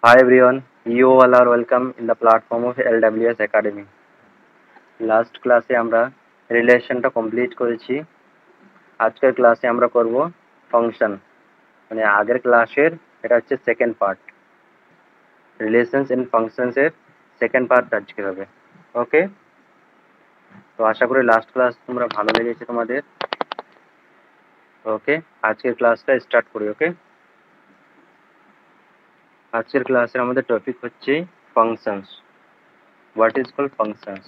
Hi everyone, you all are welcome in the platform of LWS Academy. Last ক্লাসে আমরা রিলেশনটা complete করেছি। আজকের ক্লাসে আমরা করব ফাংশন, মানে আগের ক্লাসের এটা হচ্ছে second part. Relations and functions এর সেকেন্ড পার্ট আজকে হবে। ওকে, তো আশা করি লাস্ট ক্লাস তোমরা ভালো লেগেছে তোমাদের। ওকে, আজকের ক্লাসটা স্টার্ট করি। ওকে, আজকের ক্লাসের আমাদের টপিক হচ্ছে functions. What is called functions?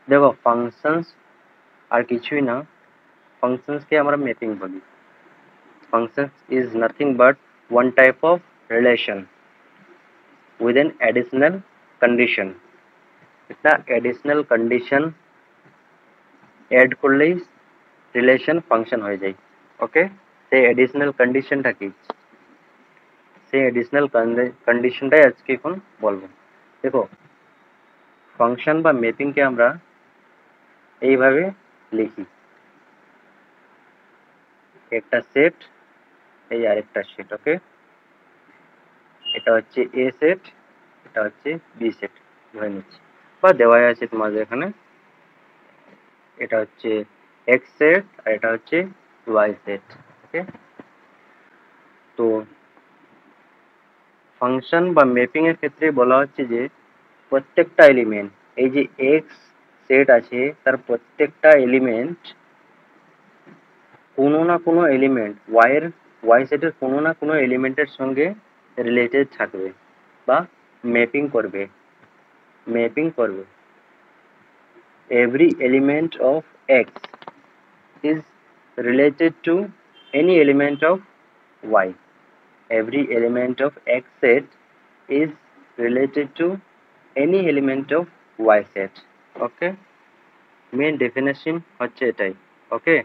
দেখো, ফাংশনস আর কিছুই না, ফাংশনসকে আমরা ম্যাপিং বলি। Functions is nothing but one type of relation with an additional condition. একটা additional condition add করলেই relation function হয়ে যায়। ওকে, সেই additional conditionটা কি? সেই additional conditionটাই আজকে এখন বলবো। দেখো, ফাংশন বা ম্যাপিংকে আমরা এইভাবে লিখি, একটা সেট, এই আরেকটা সেট। ওকে, এটা হচ্ছে এ সেট, এটা হচ্ছে বি সেট ধরে নিচ্ছি, বা দেওয়াই আছে তোমাদের এখানে। এটা হচ্ছে এক্স সেট আর এটা হচ্ছে ওয়াই সেট। ওকে, তো ফাংশন বা ম্যাপিং এর ক্ষেত্রে বলা হচ্ছে যে প্রত্যেকটা এলিমেন্ট, এই যে এক্স সেট আছে তার প্রত্যেকটা এলিমেন্ট কোনো না কোনো এলিমেন্ট ওয়াই সেটের কোনো না কোনো এলিমেন্টের সঙ্গে রিলেটেড থাকবে বা ম্যাপিং করবে। Every element of x is related to any element of y. Every element of x set is related to any element of y set. Okay, main definition হচ্ছে এটাই। ওকে,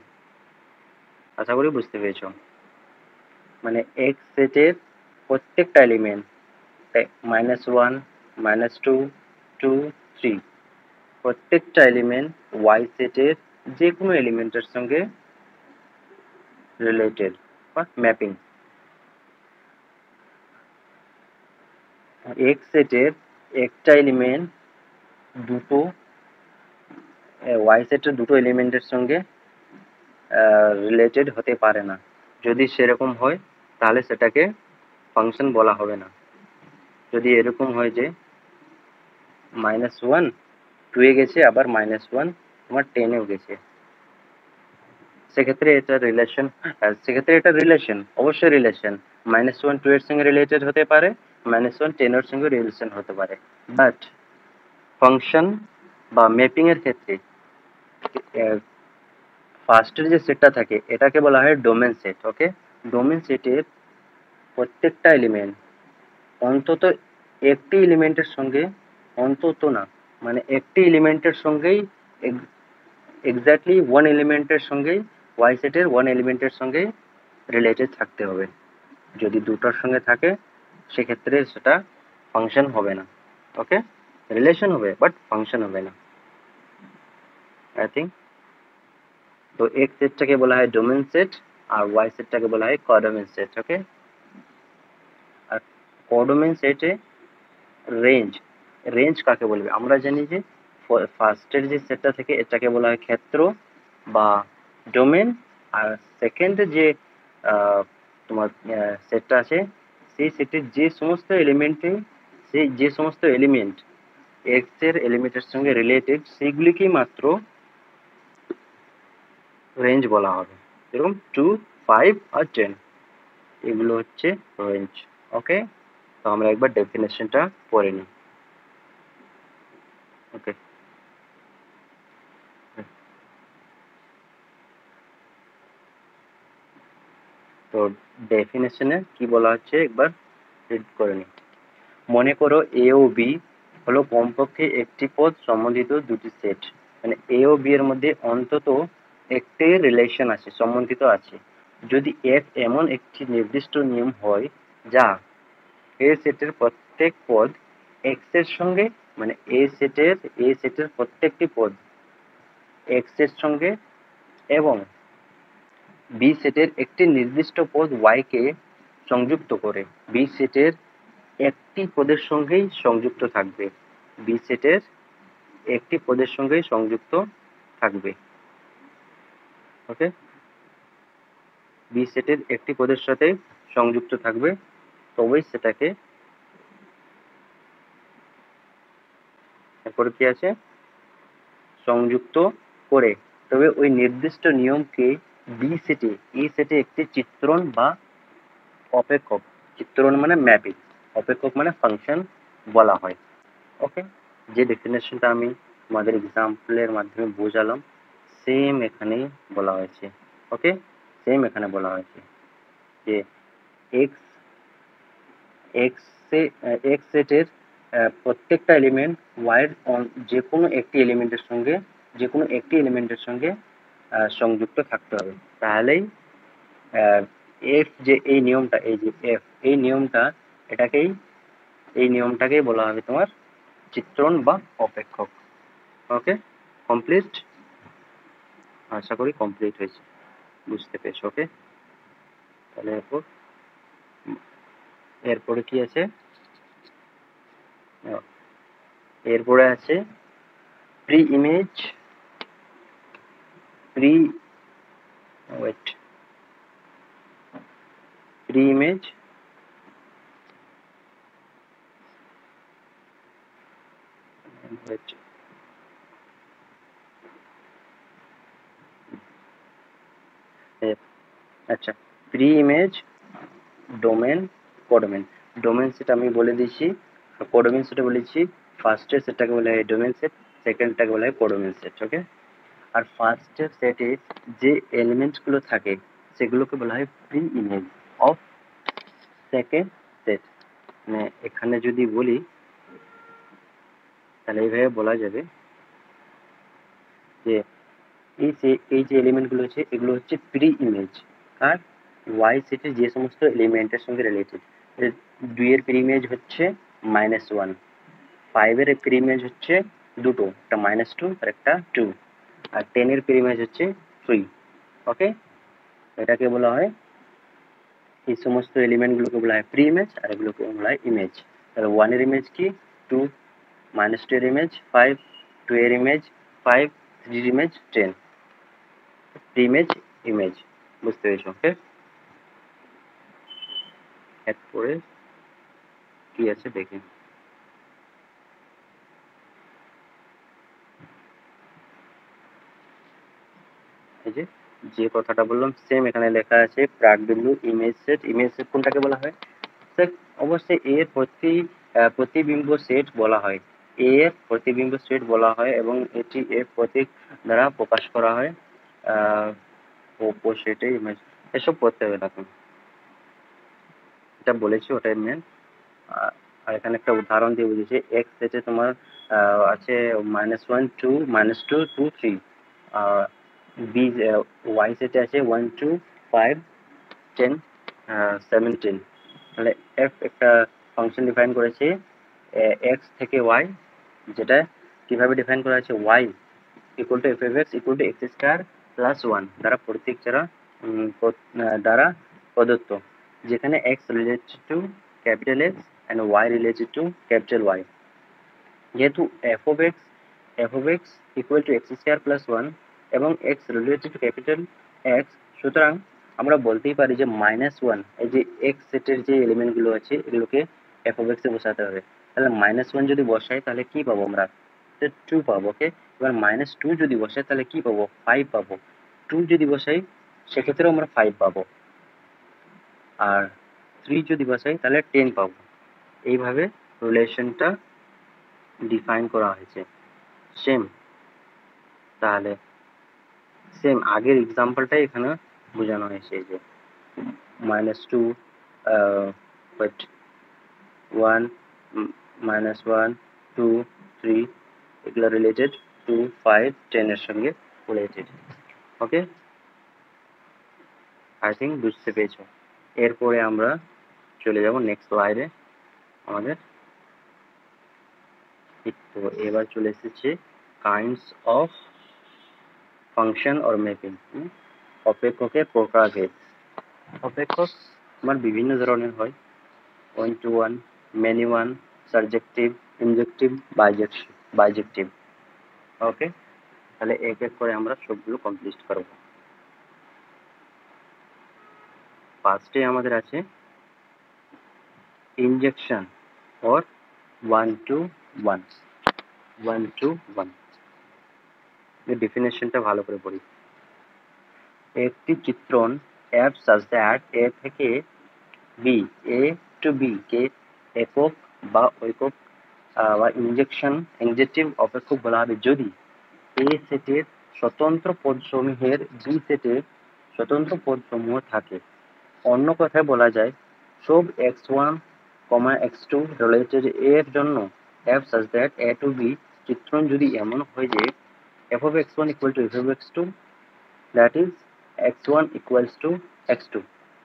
আশা করি বুঝতে পেরেছো। মানে x সেটের প্রত্যেকটা এলিমেন্ট, -1, -2, 2, 3, প্রত্যেকটা এলিমেন্ট y সেটের যে কোনো এলিমেন্টের সঙ্গে রিলেটেড বা ম্যাপিং। এক্স সেটের একটা এলিমেন্ট দুটো ওয়াই সেটের দুটো এলিমেন্টের সঙ্গে রিলেটেড হতে পারে না। যদি সেরকম হয় তাহলে সেটাকে ফাংশন বলা হবে না। যদি এরকম হয় যে -1 2 এ গেছে, আবার -1 তোমার 10 এও গেছে, সেক্ষেত্রে এটা রিলেশন, অবশ্যই রিলেশন। -1 2 এর সঙ্গে রিলেটেড হতে পারে, -1 10 এর সঙ্গে রিলেশন হতে পারে। বাট ফাংশন বা ম্যাপিং এর ক্ষেত্রে ফার্স্টের যে সেটটা থাকে এটাকে বলা হয় ডোমেন সেট। ওকে, ডোমেন সেটের প্রত্যেকটা এলিমেন্ট অন্তত একটি এলিমেন্টের সঙ্গে, অন্তত না মানে একটি এলিমেন্টের সঙ্গেই, এক্স্যাক্টলি ওয়ান এলিমেন্টের সঙ্গেই, ওয়াই সেটের ওয়ান এলিমেন্টের সঙ্গে রিলেটেড থাকতে হবে। যদি দুটোর সঙ্গে থাকে সেক্ষেত্রে সেটা ফাংশন হবে না। ওকে, রিলেশন হবে বাট ফাংশন হবে না, আই থিঙ্ক। তো এক্স সেটটাকে বলা হয় ডোমেন সেট আর ওয়াই সেটটাকে বলা হয় কোডোমেন সেট। ওকে, আর কোডোমেন সেটে রেঞ্জ কাকে বলবে? আমরা জানি যে ফার্স্টের যে সেটটা থেকে এটাকে বলা হয় ক্ষেত্র বা ডোমেন, আর সেকেন্ড যে তোমার সেটটা আছে সেই সেটের যে সমস্ত এলিমেন্ট এক্স এর এলিমেন্টের সঙ্গে রিলেটেড সেগুলিকেই মাত্র রেঞ্জ বলা হবে। যেরকম 2, 5 আর 10, এগুলো হচ্ছে রেঞ্জ। ওকে, তো আমরা একবার ডেফিনেশনটা পড়ে নিই। ওকে, তো ডেফিনেশনে কি বলা হচ্ছে একবার রিড করে নিই। মনে করো এ ও বি হলো কমপক্ষে একটি পদ সম্বন্ধিত দুটি সেট, মানে এ ও বি এর মধ্যে অন্তত একটি রিলেশন আছে, সম্বন্ধিত আছে, যদি এফ এমন একটি নির্দিষ্ট নিয়ম হয় যা এ সেটের প্রত্যেক পদ এক্স এর সঙ্গে, মানে এ সেটের প্রত্যেকটি পদ এক্স এর সঙ্গে এবং বি সেটের একটি নির্দিষ্ট পদ ওয়াই কে সংযুক্ত করে, বি সেটের একটি পদের সঙ্গেই সংযুক্ত থাকবে। বি সেটের একটি পদের সঙ্গেই সংযুক্ত থাকবে। ওকে, বি সেটের একটি পদের সাথে সংযুক্ত থাকবে, তবেই সেটাকে, এরপরে কি আছে, সংযুক্ত করে, তবে ওই নির্দিষ্ট নিয়মকে বি সেটে, এ সেটে একটি চিত্রণ বা অপেক্ষক, চিত্রণ মানে ম্যাপিং, অপেক্ষক মানে ফাংশন বলা হয়। ওকে, যে ডেফিনেশনটা আমি তোমাদের এক্সাম্পলের মাধ্যমে বোঝালাম, সেম এখানে বলা হয়েছে। ওকে, সেম এখানে বলা হয়েছে যে এক্স এক্স সেটের প্রত্যেকটা এলিমেন্ট ওয়াইয়ের যে কোনো একটি এলিমেন্টের সঙ্গে সংযুক্ত থাকতে হবে, তাহলেই এফ যে এই নিয়মটা, এই যে এফ এই নিয়মটা, এই নিয়মটাকেই বলা হবে তোমার চিত্রণ বা অপেক্ষক। ওকে, কমপ্লিট, আশা করি কমপ্লিট হয়েছে, বুঝতে পেরেছো। ওকে, তাহলে এরপরে কি আছে, এরপরে আছে pre image, pre wait pre image আচ্ছা, pre image, domain, codomain. Domain set আমি বলে দিয়েছি, কোডোমেন সেট বলেছি, ফার্স্টের সেটটাকে বলা হয় ডোমেন সেট, সেকেন্ডটাকে বলা হয় কোডোমেন সেট। ওকে, আর ফার্স্টের সেটে যে এলিমেন্টস গুলো থাকে সেগুলোকে বলা হয় pre image of second set. মানে এখানে যদি বলি তাহলে এইভাবে বলা যাবে যে এই যে এলিমেন্ট গুলো আছে এগুলো হচ্ছে প্রি ইমেজ, আর ওয়াই সেটে যে সমস্ত এলিমেন্টের সঙ্গে রিলেটেড। 2 এর প্রি ইমেজ হচ্ছে -1, 5 এর প্রি ইমেজ হচ্ছে দুটো, একটা -2 আর একটা 2, আর 10 এর প্রি ইমেজ হচ্ছে 3। ওকে, এটাকে বলা হয়, এই সমস্ত এলিমেন্ট গুলোকে বলা হয় প্রি ইমেজ, আর এগুলোকে বলা হয় ইমেজ। তাহলে 1 এর ইমেজ কি 2, -2 এর ইমেজ 5, 2 এর ইমেজ 5, 3 এর ইমেজ 10, ইমেজ ইমেজ, বুঝতে পেরেছো। ওকে, এরপরে কি আছে দেখি, এই যে যে কথাটা বললাম সেম এখানে লেখা আছে, প্রাকবিন্দু ইমেজ সেট। ইমেজ সেট কোনটাকে বলা হয়, অবশ্যই এর প্রতিবিম্ব সেট বলা হয়, এ এর প্রতিবিম্ব সেট বলা হয়, এবং এটি এর প্রতীক দ্বারা প্রকাশ করা হয়। সেটে ইমেজ, এসব পড়তে হবে না তুমি, এটা বলেছি ওটাই মেন। আর এখানে একটা উদাহরণ দিয়ে বুঝেছি, এক্স সেটে তোমার আছে -1 2 -2 2 3, বি ওয়াই সেটে আছে 1 2 5 10 17। তাহলে এফ একটা ফাংশন ডিফাইন করেছে এক্স থেকে ওয়াই, যেটা কিভাবে ডিফাইন করা আছে, y equal to f f x equal to x square plus 1 দ্বারা প্রতীক দ্বারা প্রদত্ত, যেখানে x related to capital x and y related to capital y. যেহেতু f of x equal to x square plus 1 এবং x related to capital x, সুতরাং আমরা বলতেই পারি যে -1, এই যে এক্স সেটের যে এলিমেন্টগুলো আছে এগুলোকে এফ অফ এক্সে বসাতে হবে। তাহলে -1 যদি বসাই তাহলে কি পাবো আমরা, 2 পাবো। ওকে, এবার -2 যদি বসাই তাহলে কি পাবো, 5 পাবো। 2 যদি বসাই সেক্ষেত্রেও আমরা 5 পাবো, আর 3 যদি বসাই তাহলে 10 পাবো। এইভাবে রিলেশনটা ডিফাইন করা হয়েছে সেম। তাহলে সেম আগের এক্সাম্পলটাই এখানে বোঝানো হয়েছে, যে -2 বাট 1 -1 2 3 এগুলো রিলেটেড, 2 5 10 এর সঙ্গে রিলেটেড। ওকে, আই থিঙ্ক বুঝতে পেরেছো। এরপরে আমরা চলে যাব নেক্সট স্লাইডে আমাদের। তো এবার চলে এসেছে kinds of function or mapping, অপেক্ষকের প্রকারভেদ। অপেক্ষক আমার বিভিন্ন ধরনের হয়, 1 to 1, many one, subjective, injective, bijective. ওকে, তাহলে এক এক করে আমরা সবগুলো কমপ্লিট করব। ফার্স্টে আমাদের আছে ইনজেকশন or 1-to-1, 1-to-1 এর ডেফিনেশনটা ভালো করে পড়ি। একটি চিত্রণ f such that a থেকে b, a to b কে একক বা ঐকক বা ইনজেকটিভ অপেক্ষক বলা হবে যদি a সেটের স্বতন্ত্র পদসমূহের b সেটের স্বতন্ত্র পদসমূহ থাকে। অন্য কথায় বলা যায় সব x1, x2 রিলেটেড a এর জন্য f such that a to b চিত্রণ যদি এমন হয় যে f of x1 equal to f of x2, that is x1 equals to x2,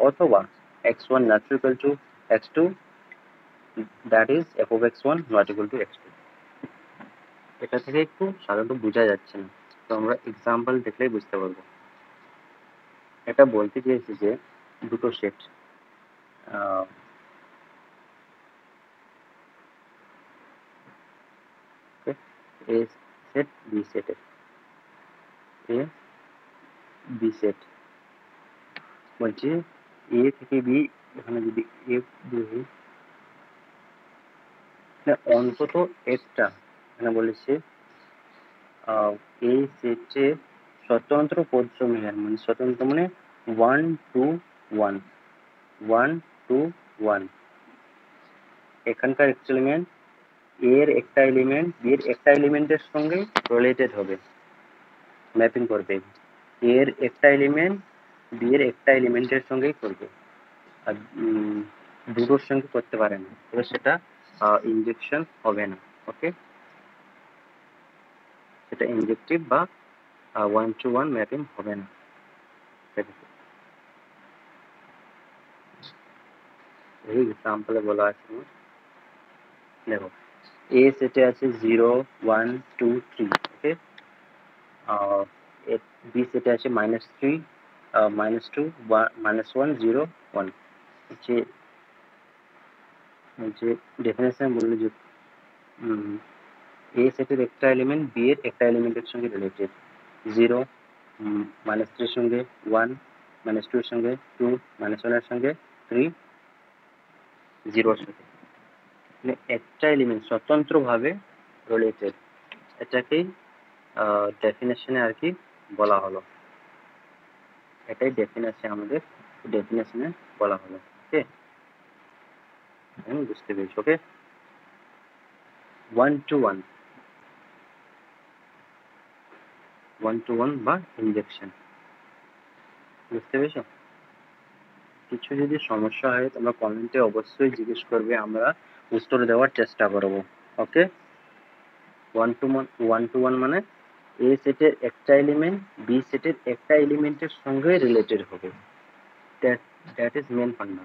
অথবা x1 not equal to x2, that is f of x1 not equal to x2। এটা থেকে একটু সাধারণত বোঝা যাচ্ছে না, তো আমরা এক্সাম্পল দেখলেই বুঝতে পারবো। এটা বলতে চেয়েছি যে দুটো সেট এ সেট বি সেটের এ বি সেট বলছি এ থেকে বি, এখানে যদি এ ধরি অন্তত একটা, এখানে বলেছে এই সেটের স্বতন্ত্র পদসমূহের মানে স্বতন্ত্র মানে 1-to-1, 1-to-1 এখানকার এলিমেন্ট এর একটা এলিমেন্ট বি এর একটা এলিমেন্টের সঙ্গে রিলেটেড হবে, ম্যাপিং করবে। এর একটা এলিমেন্ট বি এর একটা এলিমেন্টের সঙ্গেই করবে, আর দুটোর সঙ্গে করতে পারে না, তবে সেটা ইনজেকশন হবে না। ওকে, সেটা ইনজেক্টিভ বা 1-to-1 ম্যাপিং হবে না। এই এক্সাম্পলে বলা আছে, দেখো এ সেটে আছে 0, 1, 2, 3, ওকে, বি সেটে আছে -3, -2, 1, 0, 1। যে ডেফিনেশন বললো যে এ সেটের একটা এলিমেন্ট বি এর একটা এলিমেন্টের সঙ্গে রিলেটেড, 0 -3 এর সঙ্গে 1, -2 এর সঙ্গে 2, -1 এর সঙ্গে 3, 0 এর সঙ্গে মানে একটা এলিমেন্ট স্বতন্ত্রভাবে রিলেটেড, এটাকেই ডেফিনেশনে আর কি বলা হলো। এটাই ডেফিনেশন আমাদের ডেফিনেশনে বলা হলো। ওকে, বুঝতে পেরেছি। ওকে, 1-to-1, 1-to-1 বা ইনজেকশন, বুঝতে পেরেছো? কিছু যদি সমস্যা হয় তোমরা কমেন্টে অবশ্যই জিজ্ঞেস করবে, আমরা উত্তর দেওয়ার চেষ্টা করব। ওকে, 1-to-1 মানে এ সেটের একটা এলিমেন্ট বি সেটের একটা এলিমেন্টের সঙ্গে রিলেটেড হবে, দ্যাট ইজ মেন ফান্ডা।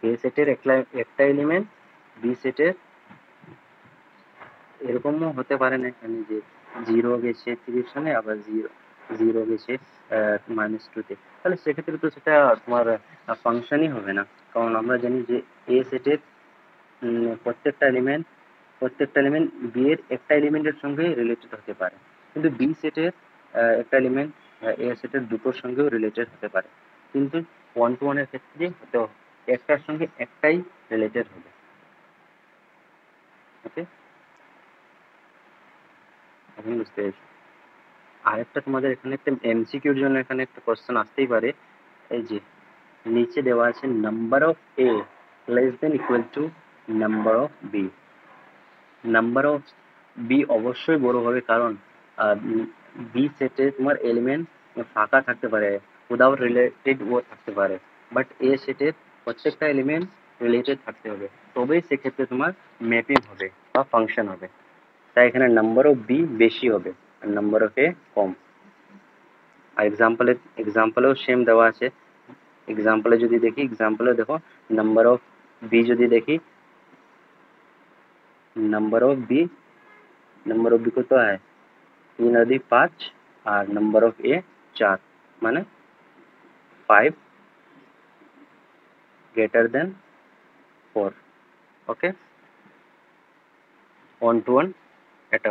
এ সেটের একটা এলিমেন্ট বি সেটের এরকমও হতে পারে না এখানে যে 0 গেছে 3 সঙ্গে আবার 0 গেছে -2 তে, তাহলে সেক্ষেত্রে তো সেটা তোমার ফাংশনই হবে না, কারণ আমরা জানি যে এ সেটের প্রত্যেকটা এলিমেন্ট বি এর একটা এলিমেন্টের সঙ্গে রিলেটেড হতে পারে, কিন্তু বি সেটের একটা এলিমেন্ট এ সেটের দুটোর সঙ্গেও রিলেটেড হতে পারে, কিন্তু 1-to-1 এর ক্ষেত্রে হতে একটার সঙ্গে একটাই রিলেটেড হবে। ওকে, এখন বুঝতে পেরেছি। আরেকটা তোমাদের এখানে একটা এমসিকিউর জন্য এখানে একটা কোশ্চেন আসতেই পারে, এই যে নিচে দেওয়া আছে number of A less than equal to number of B. Number of B অবশ্যই বড় হবে, কারণ বি সেটে তোমার এলিমেন্ট ফাঁকা থাকতে পারে, উইদাউট রিলেটেড ও থাকতে পারে, বাট এ সেটের প্রত্যেকটা এলিমেন্ট রিলেটেড থাকতে হবে, তবেই সেক্ষেত্রে তোমার ম্যাপিং হবে বা ফাংশন হবে। তাই এখানে নাম্বার অফ বি বেশি হবে আর নাম্বার অফ এ কম। আর এক্সাম্পলেও সেম দেওয়া আছে। এক্সাম্পলে যদি দেখি, এক্সাম্পলে দেখো নাম্বার অফ বি যদি দেখি, नंबर ऑफ बी কত है 3 अधिक 5 আর नंबर ऑफ ए 4 মানে 5 ग्रेटर देन 4, ওকে, 1 to 1 এটা।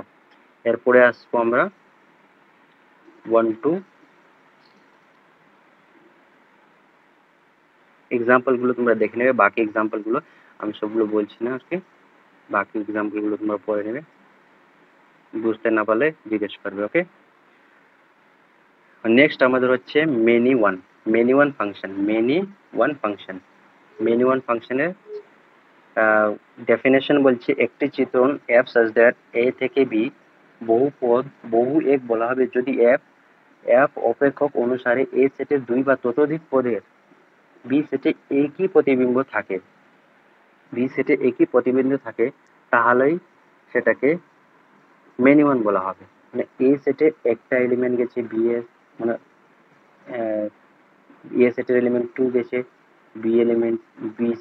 এরপরে আসবো আমরা 1 to এক্সাম্পলগুলো তোমরা দেখে নেবে, বাকি এক্সাম্পলগুলো আমি সবগুলো বলছি না আজকে, বাকি এক্সাম্পলগুলো তোমরা পড়ে নেবে, বুঝতে না পারলে জিজ্ঞেস করবে, ওকে। নেক্সট আমাদের হচ্ছে many one. Many one function, many one ফাংশনের ডেফিনেশন বলছে একটি চিত্রণ এফ সাচ দ্যাট এ থেকে বি বহু এক বলা হবে যদি এফ অপেক্ষক অনুসারে এ সেটের দুই বা ততোধিক পদের বি সেটে একই প্রতিবিম্ব থাকে, তাহলেই সেটাকে মেনি ওয়ান বলা হবে। মানে এ সেটে একটা এলিমেন্ট গেছে বি এর, মানে এ সেটের এলিমেন্ট 2 গেছে বি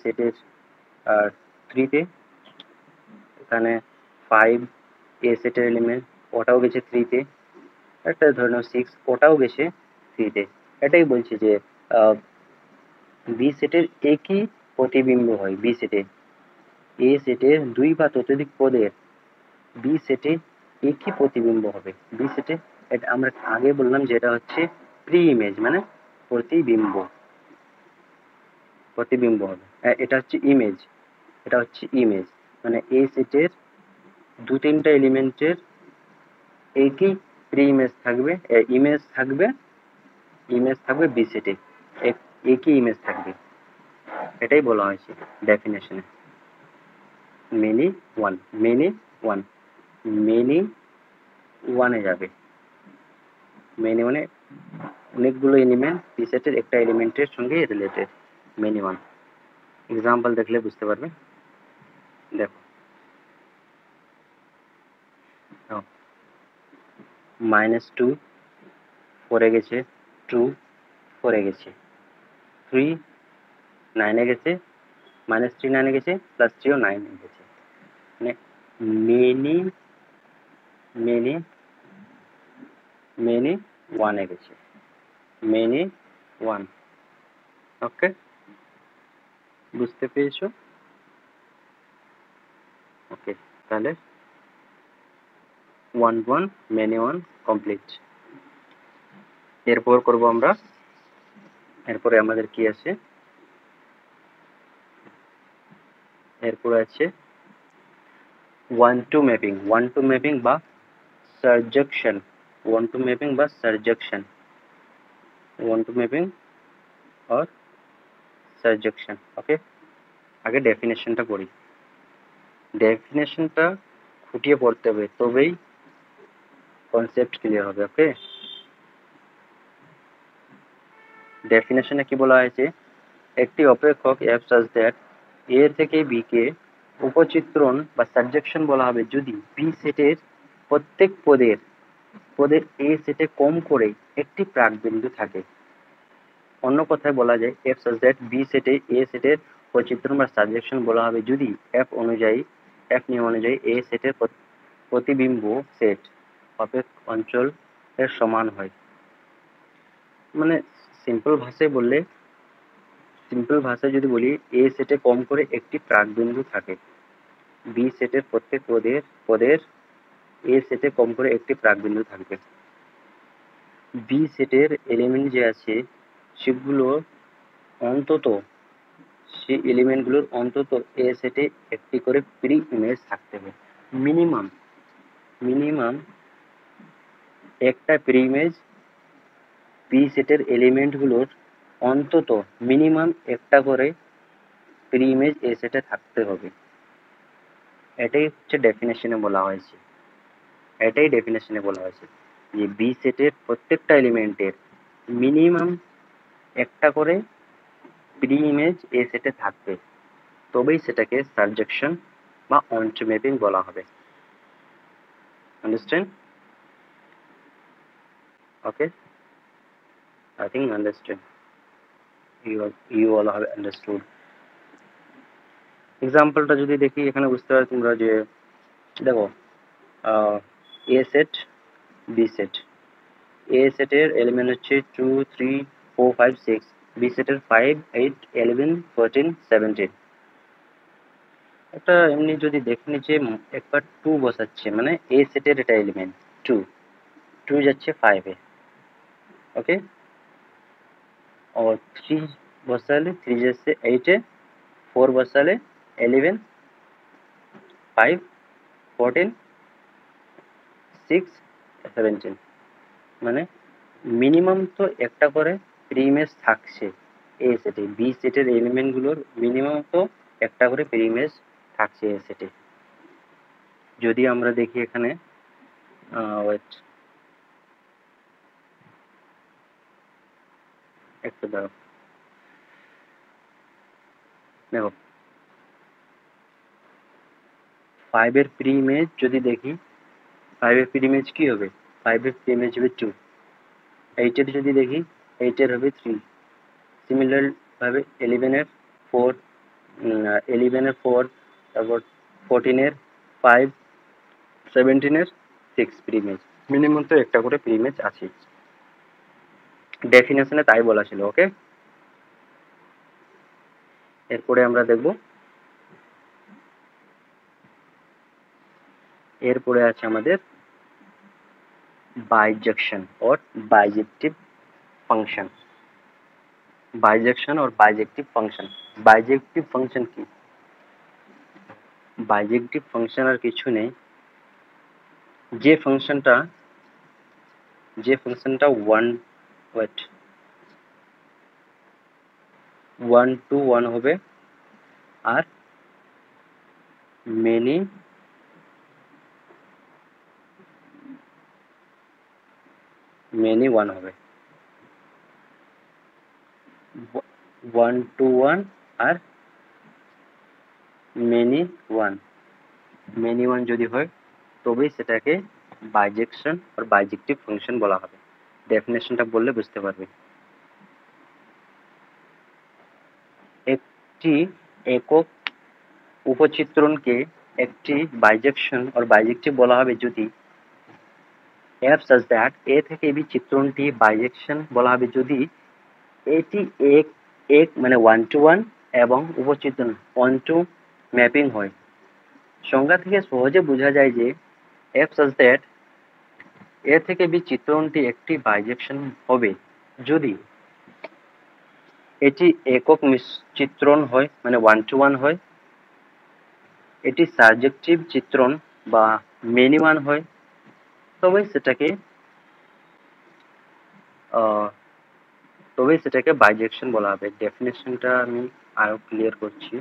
সেটের 3 তে, এখানে 5 এ সেটের এলিমেন্ট ওটাও গেছে 3 তে, একটা ধরে নাও 6 ওটাও গেছে 3 তে। এটাই বলছি যে বি সেটের একই প্রতিবিম্ব হয়, বি সেটে এ সেটের দুই বা ততোধিক পদের বি সেটে একই প্রতিবিম্ব হবে। বি সেটে এটা আমরা আগে বললাম যে এটা হচ্ছে প্রি ইমেজ, মানে প্রতিবিম্ব হবে। এটা হচ্ছে ইমেজ, মানে এ সেটের দু তিনটা এলিমেন্টের একই প্রি ইমেজ থাকবে, ইমেজ থাকবে বি সেটে, একই ইমেজ থাকবে, এটাই বলা হয়েছে ডেফিনেশনে। মেনি ওয়ানে যাবে, মেনি ওয়ানে অনেকগুলো এলিমেন্ট বি সেটের একটা এলিমেন্টের সঙ্গে রিলেটেড, মেনি ওয়ান। এক্সাম্পল দেখলে বুঝতে পারবে। দেখো -2 4 গেছে, 2 4 গেছে, 3 9 গেছে, -3 9 গেছে, +3 ও 9 গেছে, মানে মেনি ওয়ানে গেছে, মেনি ওয়ান, ওকে, বুঝতে পেরেছো? ওকে, তাহলে 1 মেনি ওয়ান কমপ্লিট। এরপর করব আমরা, এরপরে আমাদের কি আছে, এরপর আছে 1 to ম্যাপিং বা সারজেকশন, 1 to ম্যাপিং বা সারজেকশন, 1 to ম্যাপিং और সারজেকশন, ওকে। আগে ডেফিনেশনটা পড়ি, ডেফিনেশনটা খুঁটিয়ে পড়তে হবে, তবেই কনসেপ্ট ক্লিয়ার হবে, ওকে। ডেফিনেশনে কি বলা হয়েছে, একটি অপেক্ষক এফ সাচ দ্যাট এ থেকে বি কে উপচিত্রণ বা সাবজেকশন বলা হবে যদি বি সেটের প্রত্যেক পদের এ সেটে কম করে একটি প্রাকবিন্দু থাকে। অন্য কথায় বলা যায় এফ সাচ দ্যাট বি সেটে এ সেটের উপচিত্রণ বা সাবজেকশন বলা হবে যদি এফ নিয়ম অনুযায়ী এ সেটের প্রতিবিম্ব সেট অপেক্ষক অঞ্চল এর সমান হয়। মানে সিম্পল ভাষায় যদি বলি, এ সেটে কম করে একটি প্রাকবিন্দু থাকে, বি সেটের প্রত্যেক পদের এ সেটে কম করে একটি প্রাকবিন্দু থাকবে। বি সেটের এলিমেন্ট যে আছে সেগুলো অন্তত সেই এলিমেন্টগুলোর অন্তত এ সেটে একটি করে প্রি ইমেজ থাকতে হবে, মিনিমাম একটা প্রি ইমেজ বি সেটের এলিমেন্টগুলোর অন্তত মিনিমাম একটা করে প্রি ইমেজ এ সেটে থাকতে হবে। এটাই হচ্ছে ডেফিনেশনে বলা হয়েছে, যে বি সেটের প্রত্যেকটা এলিমেন্টের মিনিমাম একটা করে প্রি ইমেজ এ সেটে থাকবে, তবেই সেটাকে সারজেকশন বা অনটো ম্যাপিং বলা হবে। Understand? Okay, I think understood. You all have understood. এক্সাম্পলটা যদি দেখি এখানে বুঝতে পারো তোমরা যে দেখো এ সেট বি সেট, এ সেটের এলিমেন্ট হচ্ছে 2 3 4 5 6, বি সেটের 5 8 11 14 17, একটা এমনি যদি দেখে নিচে একবার 2 বসাচ্ছে মানে এ সেটের এটা এলিমেন্ট 2 যাচ্ছে 5 এ, ওকে। और 3 বসালে 3 যাচ্ছে 8 এ, 4 বসালে 11, 5, 14, 6, 17, মানে মিনিমাম তো একটা করে প্রি ইমেজ থাকছে এ সেটে। বি সেটের এলিমেন্ট গুলোর মিনিমাম তো একটা করে প্রি ইমেজ থাকছে এ সেটে। যদি আমরা দেখি এখানে ওয়েট একটু দাঁড়াও, দেখো 5 এর প্রি ইমেজ যদি দেখি, 5 এর প্রি ইমেজ কি হবে? 5 এর প্রি ইমেজ হবে 2। 8 এর যদি দেখি 8 এর হবে 3। সিমিলার ভাবে 11 এর 4, 11 এর 4, তারপর 14 এর 5, 17 এর 6 প্রি ইমেজ। মিনিমাম তো একটা করে প্রি ইমেজ আছে, ডেফিনেশনে তাই বলা ছিল, ওকে। এরপরে আমরা দেখব, এরপরে আছে আমাদের বাইজেকশন और বাইজেক্টিভ ফাংশন। বাইজেকশন और বাইজেক্টিভ ফাংশন। বাইজেক্টিভ ফাংশন কি? বাইজেক্টিভ ফাংশন আর কিছু নেই, যে ফাংশনটা 1 to 1 হবে আর মেনি ওয়ান হবে। 1 to 1 আর মেনি ওয়ান যদি হয় তবেই সেটাকে বাইজেকশন আর বাইজেক্টিভ ফাংশন বলা হবে। ডেফিনেশনটা বললে বুঝতে পারবে। একটি একক উপচিত্রণকে একটি বাইজেকশন আর বাইজেক্টিভ বলা হবে যদি f such that a থেকে b চিত্রণটি বাইজেকশন বলা হবে যদি এটি এক মানে 1 to 1 এবং উপচিত্রণ 1 to ম্যাপিং হয়। সংজ্ঞা থেকে সহজে বোঝা যায় যে f such that a থেকে b চিত্রণটি একটি বাইজেকশন হবে যদি এটি একক চিত্রণ হয় মানে 1 to 1 হয়, এটি সারজেক্টিভ চিত্রণ বা মেনি ওয়ান হয়, তবে সেটাকে বাইজেকশন বলা হবে। ডেফিনেশনটা আমি আরো ক্লিয়ার করছি।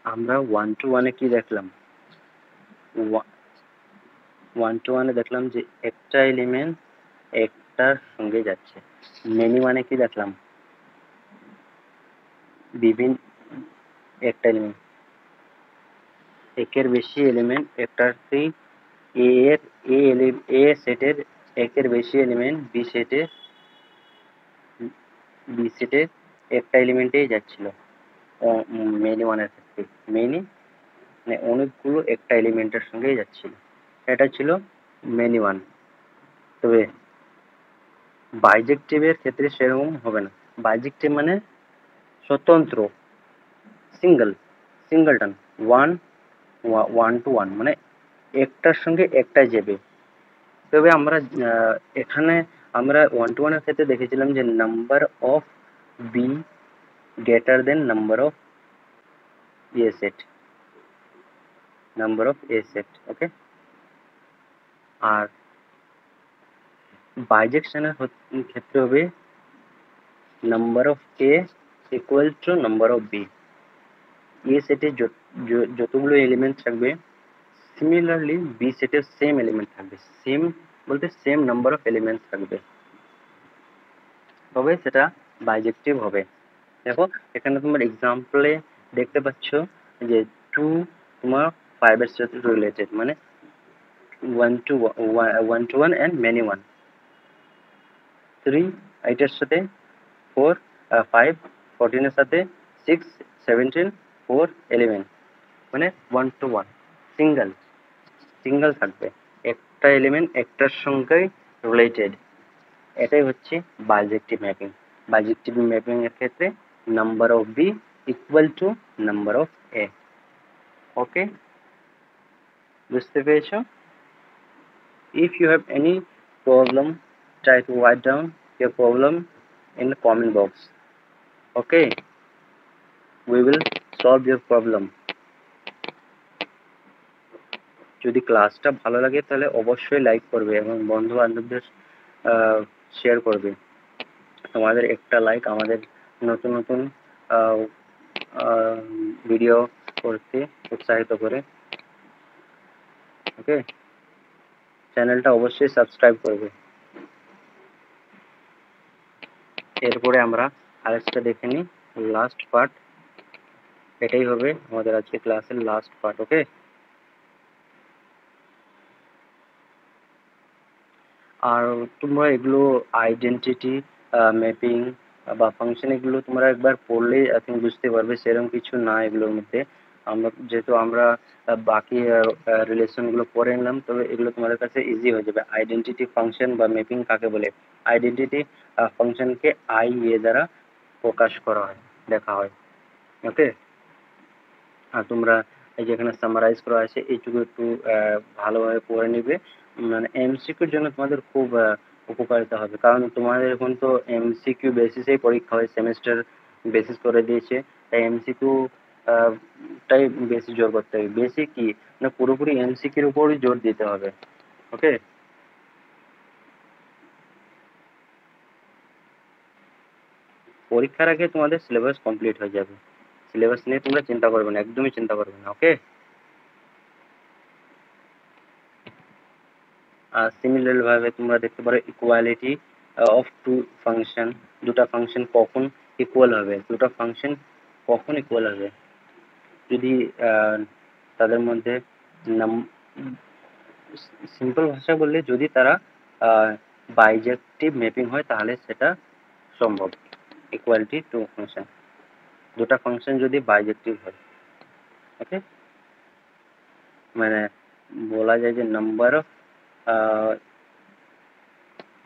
আমরা 1 to 1 এ কি দেখলাম? 1 to 1 এ দেখলাম যে একটা এলিমেন্ট একটার সঙ্গে যাচ্ছে। মেনি ওয়ানে কি দেখলাম? বিভিন্ন একটা এলিমেন্ট একের বেশি এলিমেন্ট একটাতেই এ সেটের একের বেশি এলিমেন্ট বি সেটে একটা এলিমেন্টেই যাচ্ছিল। মেনি ওয়ানের ক্ষেত্রে মেনি মানে অনেকগুলো একটা এলিমেন্টের সঙ্গেই যাচ্ছিল, এটা ছিল মেনি ওয়ান। তবে বাইজেক্টিভের ক্ষেত্রে সেরকম হবে না। বাইজেক্টিভ মানে স্বতন্ত্র, সিঙ্গলটন, ওয়ান টু ওয়ান মানে একটার সঙ্গে একটা যাবে। তবে আমরা এখানে আমরা 1 to 1 এর ক্ষেত্রে দেখেছিলাম যে number of b greater than number of a set, okay. আর বাইজেকশনের ক্ষেত্রে হবে number of a equal to number of b. A সেটে যতগুলো এলিমেন্ট থাকবে সিমিলারলি বি সেটে সেম এলিমেন্ট থাকবে, সেম বলতে সেম নাম্বার অফ এলিমেন্ট থাকবে, তবে সেটা বাইজেক্টিভ হবে। দেখো এখানে তোমার এক্সাম্পলে দেখতে পাচ্ছ যে 2 তোমার 5 এর সাথে রিলেটেড মানে 1 to 1 and many one। 3 8 এর সাথে 4 5 14 এর সাথে 6 17 4 11 মানে 1 to 1 সিঙ্গেল থাকবে, একটা এলিমেন্ট একটার সঙ্গে রিলেটেড, এটাই হচ্ছে বাইজেক্টিভ ম্যাপিং। বাইজেক্টিভ ম্যাপিং এর ক্ষেত্রে number of b equal to number of a. Okay, বুঝতে পেরেছো? If you have any problem, try to write down your problem in the comment box. Okay, we will solve your problem. যদি ক্লাসটা ভালো লাগে তাহলে অবশ্যই লাইক করবে এবং বন্ধু বান্ধবদের শেয়ার করবে। তোমাদের একটা লাইক আমাদের নতুন নতুন ভিডিও করতে উৎসাহিত করে। ওকে, চ্যানেলটা অবশ্যই সাবস্ক্রাইব করবে। এরপরে আমরা আরেকটা দেখে নিই, লাস্ট পার্ট। এটাই হবে আমাদের আজকে ক্লাসের লাস্ট পার্ট। ওকে, আর তোমরা এগুলো আইডেন্টিটি ম্যাপিং বা ফাংশন এগুলো তোমরা একবার পড়লেই তুমি বুঝতে পারবে, সেরকম কিছু না এগুলোর মধ্যে। যেহেতু আমরা বাকি রিলেশনগুলো পড়ে নিলাম, তবে এগুলো তোমাদের কাছে ইজি হয়ে যাবে। আইডেন্টিটি ফাংশন বা ম্যাপিং কাকে বলে? আইডেন্টিটি ফাংশনকে আই এ দ্বারা প্রকাশ করা হয়, দেখা হয়। ওকে, আর তোমরা এই যেখানে সামারাইজ করা আছে এইটুকু একটু ভালোভাবে পড়ে নিবে, মানে এমসিকিউর জন্য তোমাদের খুব উপকারিতা হবে। কারণ তোমাদের এখন তো এমসিকিউ বেসিসেই পরীক্ষা হয়, সেমেস্টার বেসিস করে দিয়েছে, তাই এমসিকিউ টাই বেশি জোর করতে হবে। বেশি কি না, পুরোপুরি এমসিকিউর উপরই জোর দিতে হবে। ওকে, পরীক্ষার আগে তোমাদের সিলেবাস কমপ্লিট হয়ে যাবে, সিলেবাস নিয়ে তোমরা চিন্তা করবে না, একদমই চিন্তা করবে না। ওকে, সিমিলার ভাবে তোমরা দেখতে পারো ইকুয়ালিটি অফ টু ফাংশন। দুটা ফাংশন কখন ইকুয়াল হবে? দুটা ফাংশন কখন ইকুয়াল হবে? যদি তাদের মধ্যে সিম্পল ভাষা বললে যদি তারা বাইজেক্টিভ ম্যাপিং হয় তাহলে সেটা সম্ভব। ইকুয়ালিটি টু ফাংশন, দুটা ফাংশন যদি বাইজেক্টিভ হয়। ওকে, মানে বলা যায় যে নাম্বার অফ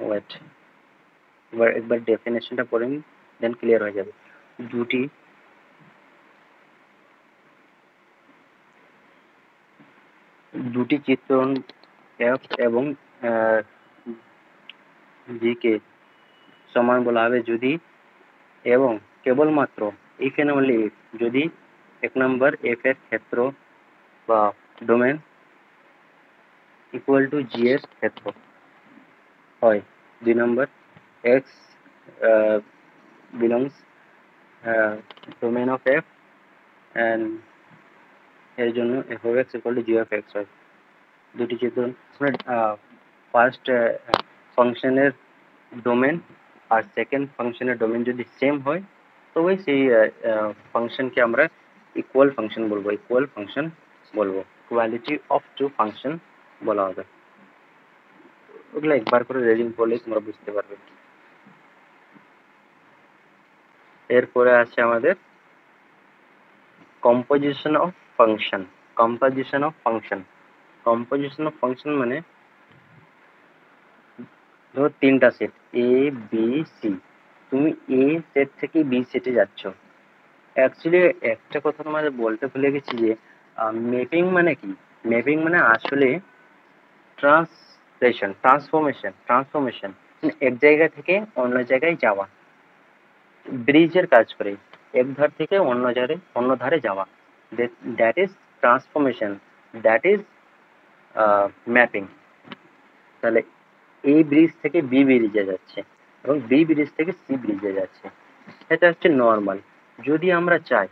ওয়েট, একবার ডেফিনেশনটা পড়ে নিই, দেন ক্লিয়ার হয়ে যাবে। দুটি চিত্রণ এফ এবং জি কে সমান বলা হবে যদি এবং কেবলমাত্র ইফ এন্ড অনলি ইফ যদি এক নম্বর এফ এর ক্ষেত্র বা ডোমেন ইকুয়াল টু জি এর ক্ষেত্র হয়। 2 নম্বর x belongs domain of f and এর জন্য f of x equal to g of x হয়। দুটি চিত্রণ, ফার্স্ট ফাংশনের ডোমেন আর সেকেন্ড ফাংশনের ডোমেন যদি সেম হয় তবে সেই ফাংশনকে আমরা ইকুয়াল ফাংশন বলবো, ইকুয়াল ফাংশন বলবো, কোয়ালিটি অফ টু ফাংশন বলা হবে। ওগুলো একবার করে রিডিং করলে তোমরা বুঝতে পারবে। এরপরে আছে আমাদের composition of function. Composition of function, composition of function মানে ধরো তিনটা সেট এ বি সি, তুমি এ সেট থেকে বি সেটে যাচ্ছ। অ্যাকচুয়ালি একটা কথা তোমাদের বলতে ভুলে গেছি যে ম্যাপিং মানে কি? ম্যাপিং মানে আসলে ট্রান্সফরমেশন, এক জায়গা থেকে অন্য জায়গায় যাওয়া, ব্রিজের কাজ করে এক ধার থেকে অন্য ধারে যাওয়া, that is transformation, that is mapping. তাহলে এ ব্রিজ থেকে বি ব্রিজে যাচ্ছে এবং বি ব্রিজ থেকে সি ব্রিজে যাচ্ছে, এটা হচ্ছে নর্মাল। যদি আমরা চাই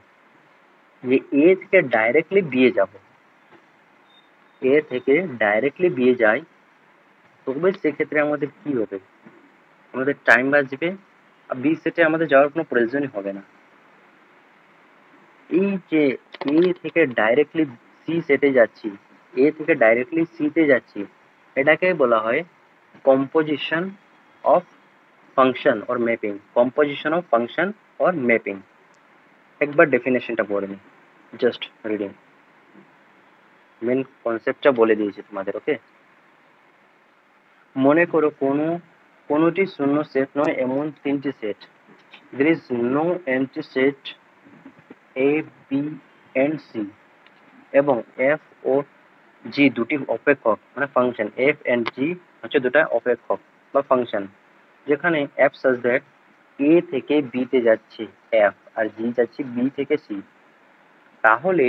যে এ থেকে ডাইরেক্টলি বিয়ে যাব, এ থেকে ডাইরেক্টলি বিয়ে যাই, তবে সেক্ষেত্রে আমাদের কি হবে? আমাদের টাইম বাঁচবে, আর বি সেটে আমাদের যাওয়ার কোনো প্রয়োজনই হবে না। এই যে এ থেকে ডাইরেক্টলি সি সেটে যাচ্ছি, এ থেকে ডাইরেক্টলি সি তে যাচ্ছি, এটাকে বলা হয় composition of function or mapping. Composition of function or mapping, একবার ডেফিনেশনটা পড়ে নিই, জাস্ট রিডিং, মেন কনসেপ্টটা বলে দিয়েছি তোমাদের। ওকে, মনে করো কোনোটি শূন্য সেট নয় এমন তিনটি set there is no empty set a b and c এবং f ও g দুটি অপেক্ষক মানে ফাংশন f and g হচ্ছে দুটো অপেক্ষক বা ফাংশন যেখানে f such that a থেকে b তে যাচ্ছে f আর g যাচ্ছে b থেকে c তাহলে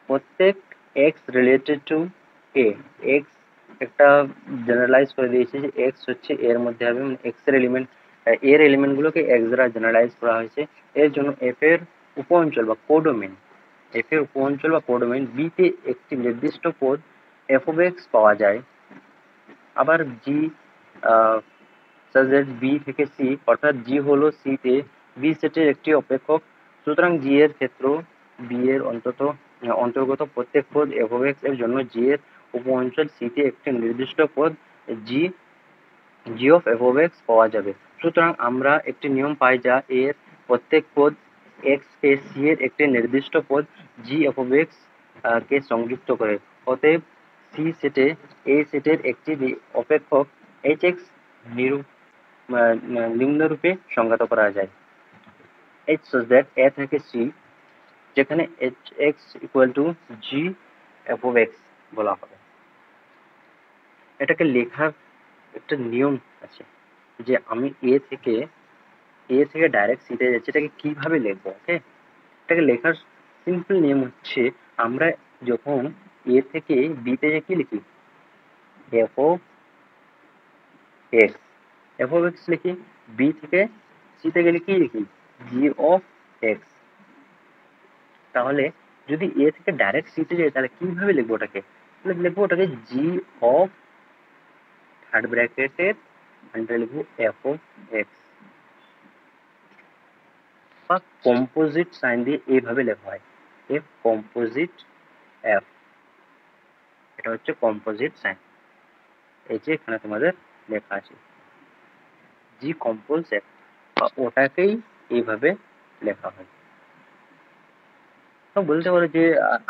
প্রত্যেক x related to a x একটা জেনারেলাইজ করে দিয়েছে যে x হচ্ছে এর মধ্যে হবে x এর এলিমেন্ট এর এলিমেন্ট গুলোকে x দ্বারা জেনারেলাইজ করা হয়েছে এর জন্য f এর উপ অঞ্চল বা কোডোমেন f এর উপ অঞ্চল বা কোডোমেন b তে একটি নির্দিষ্ট পদ f of x পাওয়া যায় আবার g such that b থেকে c অর্থাৎ g হলো c তে b সেটের একটি অপেক্ষক সুতরাং g এর ক্ষেত্র b এর অন্তর্গত প্রত্যেক পদ f of x এর জন্য g এর উপ অঞ্চল c তে একটি নির্দিষ্ট পদ g of f of x পাওয়া যাবে সুতরাং আমরা একটি নিয়ম পাই যা এর প্রত্যেক পদ x কে c এর একটি নির্দিষ্ট পদ g f of x কে সংযুক্ত করে অতএব c সেটে a সেটের একটি অপেক্ষক hx নিম্নরূপে সংজ্ঞায়িত করা যায় h such that a থেকে c যেখানে hx equal to g f of x বলা হবে এটাকে লেখার একটা নিয়ম আছে যে আমি a থেকে ডাইরেক্ট c তে যাচ্ছি এটাকে কিভাবে লিখবো ওকে এটাকে লেখার সিম্পল নিয়ম হচ্ছে আমরা যখন a থেকে b তে কি লিখি f of x লিখি b থেকে c তে গেলে কি লিখি g of x তাহলে যদি a থেকে ডাইরেক্ট c তে যাই তাহলে কিভাবে লিখবো ওটাকে লিখবো ওটাকে g of থার্ড ব্র্যাকেটের আন্ডারে লিখবো f of x বা কম্পোজিট সাইন দিয়ে এইভাবে লেখা হয় f কম্পোজিট f এটা হচ্ছে কম্পোজিট সাইন এই যে এখানে তোমাদের লেখা আছে জি কম্পোজ f বা ওটাকেই এইভাবে লেখা হয় তো বলতে পারো যে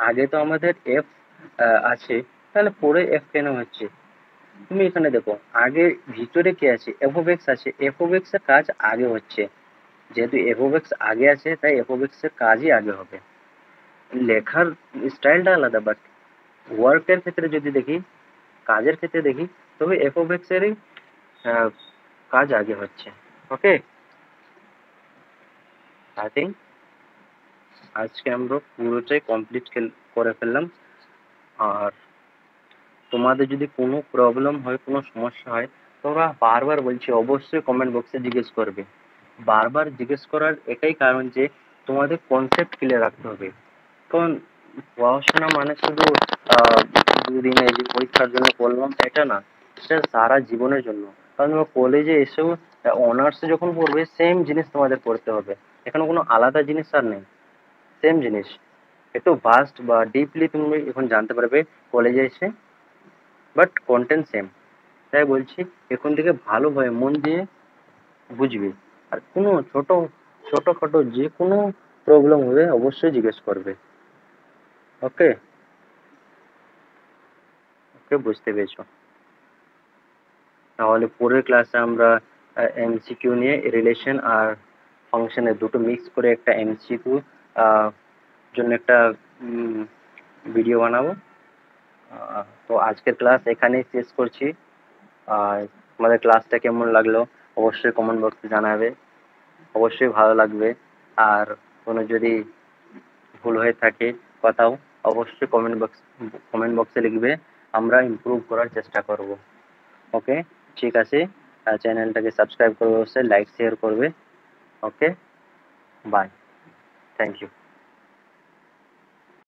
আগে তো আমাদের f আছে তাহলে পরে f কেন হচ্ছে তুমি এখানে দেখো আগে ভিতরে কি আছে f of x আছে f of x এর কাজ আগে হচ্ছে যেহেতু f of x আগে আছে তাই f of x এর কাজই আগে হবে লেখার স্টাইলটা আলাদা বাট ওয়ার্কের ক্ষেত্রে যদি দেখি কাজের ক্ষেত্রে দেখি তবে f of x এরই কাজ আগে হচ্ছে ওকে আই থিঙ্ক আজকে আমরা পুরোটাই কমপ্লিট করে ফেললাম আর তোমাদের যদি কোনো প্রবলেম হয় কোনো সমস্যা হয় তোমরা বারবার বলছি অবশ্যই কমেন্ট বক্সে জিজ্ঞেস করবে বারবার জিজ্ঞেস করার এটাই কারণ যে তোমাদের কনসেপ্ট ক্লিয়ার রাখতে হবে কারণ পড়াশোনা মানে শুধু দুদিনে যে পরীক্ষার জন্য পড়লাম এটা না এটা সারা জীবনের জন্য কারণ তোমরা কলেজে এসেও অনার্সে যখন পড়বে সেম জিনিস তোমাদের পড়তে হবে এখানে কোনো আলাদা জিনিস আর নেই সেম জিনিস একটু ভাস্ট বা ডিপলি তুমি এখন জানতে পারবে কলেজে এসে বাট কন্টেন্ট সেম তাই বলছি এখন থেকে ভালোভাবে মন দিয়ে বুঝবে আর কোনো ছোটখাটো যে কোনো প্রবলেম হবে অবশ্যই জিজ্ঞেস করবে ওকে ওকে বুঝতে পেরেছো তাহলে পরের ক্লাসে আমরা এমসিকিউ নিয়ে রিলেশন আর ফাংশনের দুটো মিক্স করে একটা এমসিকিউ জন্য একটা ভিডিও বানাবো তো আজকের ক্লাস এখানেই শেষ করছি আর তোমাদের ক্লাসটা কেমন লাগলো অবশ্যই কমেন্ট বক্সে জানাবে অবশ্যই ভালো লাগবে আর কোনো যদি ভুল হয়ে থাকে কথাও অবশ্যই কমেন্ট বক্সে লিখবে আমরা ইমপ্রুভ করার চেষ্টা করব ওকে ঠিক আছে চ্যানেলটাকে সাবস্ক্রাইব করবে অবশ্যই লাইক শেয়ার করবে ওকে বাই থ্যাংক ইউ